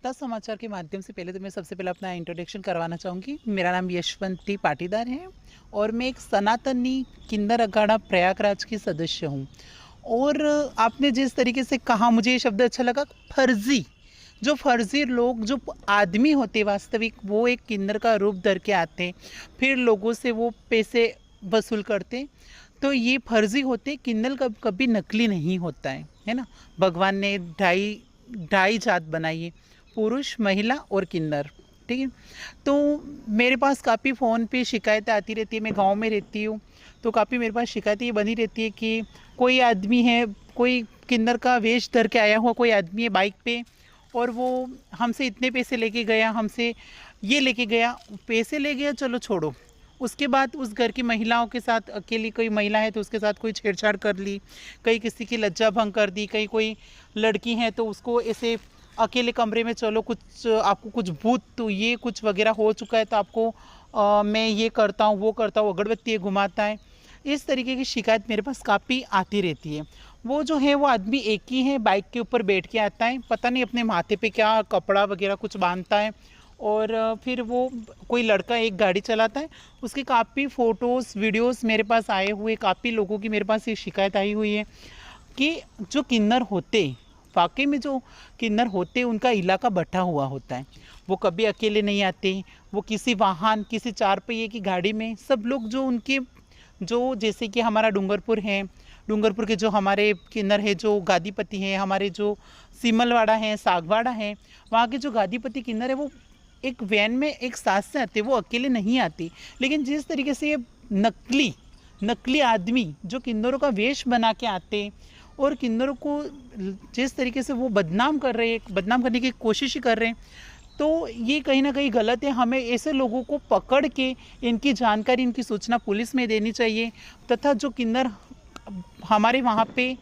वार्ता समाचार के माध्यम से पहले तो मैं सबसे पहले अपना इंट्रोडक्शन करवाना चाहूँगी। मेरा नाम यशवंती पाटीदार है और मैं एक सनातनी किन्नर अखाड़ा प्रयागराज की सदस्य हूँ। और आपने जिस तरीके से कहा मुझे ये शब्द अच्छा लगा, फर्जी। जो फर्जी लोग, जो आदमी होते वास्तविक, वो एक किन्नर का रूप धर के आते, फिर लोगों से वो पैसे वसूल करते। तो ये फर्जी होते, किन्नर कभी नकली नहीं होता है ना। भगवान ने ढाई ढाई जात बनाई है, पुरुष, महिला और किन्नर। ठीक है। तो मेरे पास काफ़ी फ़ोन पे शिकायतें आती रहती है। मैं गांव में रहती हूँ तो काफ़ी मेरे पास शिकायतें ये बनी रहती है कि कोई आदमी है, कोई किन्नर का वेश धर के आया हुआ कोई आदमी है बाइक पे, और वो हमसे इतने पैसे लेके गया, हमसे ये लेके गया। पैसे ले गया चलो छोड़ो, उसके बाद उस घर की महिलाओं के साथ, अकेली कोई महिला है तो उसके साथ कोई छेड़छाड़ कर ली, कहीं किसी की लज्जा भंग कर दी, कहीं कोई लड़की है तो उसको ऐसे अकेले कमरे में, चलो कुछ आपको कुछ भूत तो ये कुछ वगैरह हो चुका है तो आपको मैं ये करता हूँ वो करता हूँ, अगरबत्ती ये घुमाता है। इस तरीके की शिकायत मेरे पास काफ़ी आती रहती है। वो जो है वो आदमी एक ही है, बाइक के ऊपर बैठ के आता है, पता नहीं अपने माथे पे क्या कपड़ा वगैरह कुछ बांधता है, और फिर वो कोई लड़का एक गाड़ी चलाता है। उसके काफ़ी फ़ोटोज़ वीडियोस मेरे पास आए हुए, काफ़ी लोगों की मेरे पास ये शिकायत आई हुई है कि जो किन्नर होते, वाकई में जो किन्नर होते उनका इलाका बटा हुआ होता है। वो कभी अकेले नहीं आते, वो किसी वाहन, किसी चार पहिए की गाड़ी में, सब लोग जो उनके, जो जैसे कि हमारा डूंगरपुर है, डूंगरपुर के जो हमारे किन्नर है, जो गादीपति हैं, हमारे जो सीमलवाड़ा है, सागवाड़ा है, वहाँ के जो गादीपति किन्नर है वो एक वैन में एक साथ से आते, वो अकेले नहीं आती। लेकिन जिस तरीके से ये नकली नकली आदमी जो किन्नरों का वेश बना के आते और किन्नरों को जिस तरीके से वो बदनाम कर रहे हैं, बदनाम करने की कोशिश ही कर रहे हैं, तो ये कहीं ना कहीं गलत है। हमें ऐसे लोगों को पकड़ के इनकी जानकारी, इनकी सूचना पुलिस में देनी चाहिए। तथा जो किन्नर हमारे वहाँ पे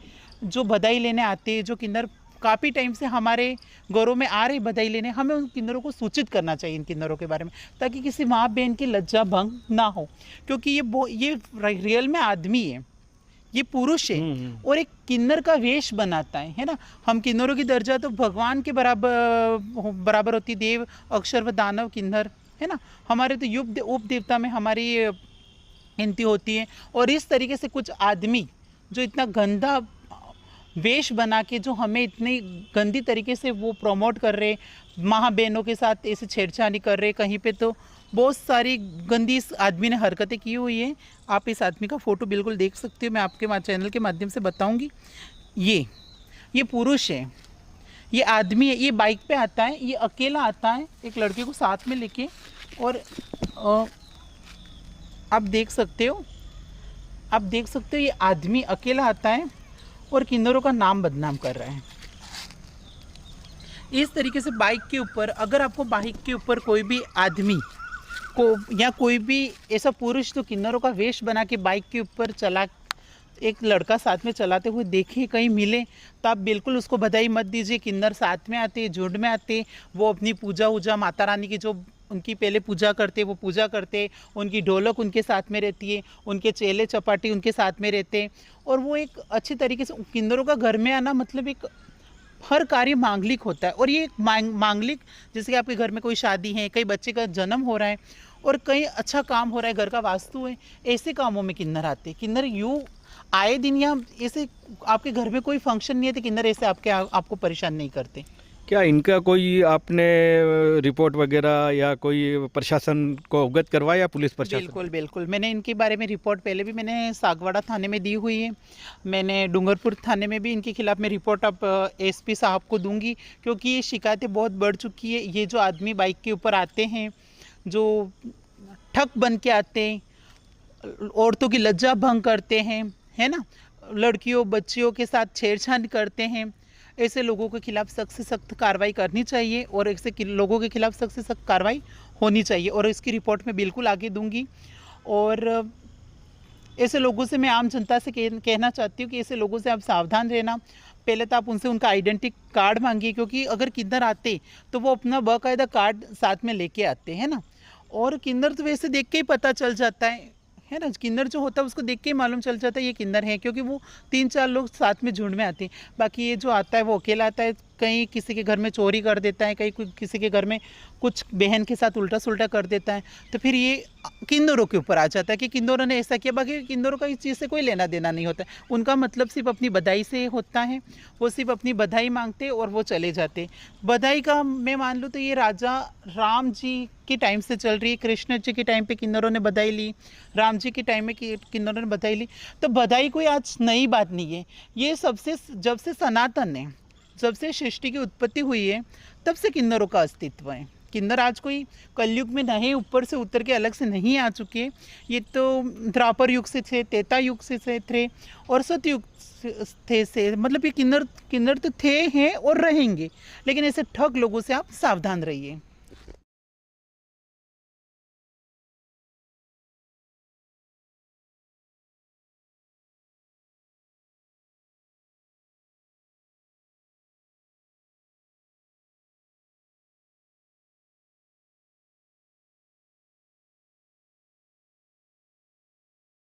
जो बधाई लेने आते, जो किन्नर काफ़ी टाइम से हमारे घरों में आ रहे बधाई लेने, हमें उन किन्नरों को सूचित करना चाहिए इन किन्नरों के बारे में, ताकि किसी माँ बहन की लज्जा भंग ना हो। क्योंकि ये रियल में आदमी है, ये पुरुष है और एक किन्नर का वेश बनाता है ना। हम किन्नरों की दर्जा तो भगवान के बराबर होती, देव, अक्षर व दानव, किन्नर, है ना। हमारे तो युग उप देवता में हमारी गिनती होती है। और इस तरीके से कुछ आदमी जो इतना गंदा वेश बना के, जो हमें इतनी गंदी तरीके से वो प्रमोट कर रहे, माँ बहनों के साथ ऐसे छेड़छाड़ी कर रहे, कहीं पे तो बहुत सारी गंदी इस आदमी ने हरकतें की हुई है। आप इस आदमी का फ़ोटो बिल्कुल देख सकते हो, मैं आपके चैनल के माध्यम से बताऊंगी। ये पुरुष है, ये आदमी है, ये बाइक पे आता है, ये अकेला आता है एक लड़के को साथ में लेके, और आप देख सकते हो ये आदमी अकेला आता है और किन्नरों का नाम बदनाम कर रहा है। इस तरीके से बाइक के ऊपर, अगर आपको बाइक के ऊपर कोई भी आदमी को या कोई भी ऐसा पुरुष जो किन्नरों का वेश बना के बाइक के ऊपर चला, एक लड़का साथ में चलाते हुए देखे, कहीं मिले, तो आप बिल्कुल उसको बधाई मत दीजिए। किन्नर साथ में आते, झुंड में आते, वो अपनी पूजा वूजा, माता रानी की जो उनकी पहले पूजा करते, वो पूजा करते, उनकी ढोलक उनके साथ में रहती है, उनके चेले चपाटी उनके साथ में रहते, और वो एक अच्छी तरीके से, किन्नरों का घर में आना मतलब एक हर कार्य मांगलिक होता है। और ये एक मांगलिक, जैसे कि आपके घर में कोई शादी है, कई बच्चे का जन्म हो रहा है, और कहीं अच्छा काम हो रहा है, घर का वास्तु है, ऐसे कामों में किन्नर आते। किन्नर यूँ आए दिन, या ऐसे आपके घर में कोई फंक्शन नहीं है तो किन्नर ऐसे आपको परेशान नहीं करते। क्या इनका कोई आपने रिपोर्ट वगैरह या कोई प्रशासन को अवगत करवाया, पुलिस प्रशासन? बिल्कुल बिल्कुल, मैंने इनके बारे में रिपोर्ट पहले भी मैंने सागवाड़ा थाने में दी हुई है, मैंने डूंगरपुर थाने में भी इनके खिलाफ मैं रिपोर्ट अब एसपी साहब को दूंगी, क्योंकि ये शिकायतें बहुत बढ़ चुकी है। ये जो आदमी बाइक के ऊपर आते हैं, जो ठग बन के आते हैं, औरतों की लज्जा भंग करते हैं, है ना, लड़कियों बच्चियों के साथ छेड़छाड़ करते हैं, ऐसे लोगों के खिलाफ सख्त से सख्त कार्रवाई करनी चाहिए, और ऐसे लोगों के खिलाफ सख्त से सख्त कार्रवाई होनी चाहिए, और इसकी रिपोर्ट मैं बिल्कुल आगे दूंगी। और ऐसे लोगों से मैं आम जनता से कहना चाहती हूँ कि ऐसे लोगों से आप सावधान रहना। पहले तो आप उनसे उनका आइडेंटिटी कार्ड मांगिए, क्योंकि अगर किन्नर आते तो वो अपना बाकायदा कार्ड साथ में लेके आते हैं ना। और किन्नर तो वैसे देख के ही पता चल जाता है ना, किन्नर जो होता है उसको देख के ही मालूम चल जाता है ये किन्नर है, क्योंकि वो 3-4 लोग साथ में झुंड में आते हैं। बाकी ये जो आता है वो अकेला आता है, कहीं किसी के घर में चोरी कर देता है, कहीं किसी के घर में कुछ बहन के साथ उल्टा सुल्टा कर देता है, तो फिर ये किन्नरों के ऊपर आ जाता है कि किन्नरों ने ऐसा किया। बाकी किन्नरों का इस चीज़ से कोई लेना देना नहीं होता है, उनका मतलब सिर्फ अपनी बधाई से होता है। वो सिर्फ अपनी बधाई मांगते और वो चले जाते। बधाई का मैं मान लूँ तो ये राजा राम जी के टाइम से चल रही है। कृष्ण जी के टाइम पे किन्नरों ने बधाई ली, राम जी के टाइम में किन्नरों ने बधाई ली। तो बधाई कोई आज नई बात नहीं है, ये सबसे जब से सनातन है, जब से सृष्टि की उत्पत्ति हुई है, तब से किन्नरों का अस्तित्व है। किन्नर आज कोई कलयुग में नहीं ऊपर से उतर के अलग से नहीं आ चुके। ये तो द्वापर युग से थे, त्रेता युग से थे और सतयुग से मतलब ये किन्नर तो थे हैं और रहेंगे। लेकिन ऐसे ठग लोगों से आप सावधान रहिए।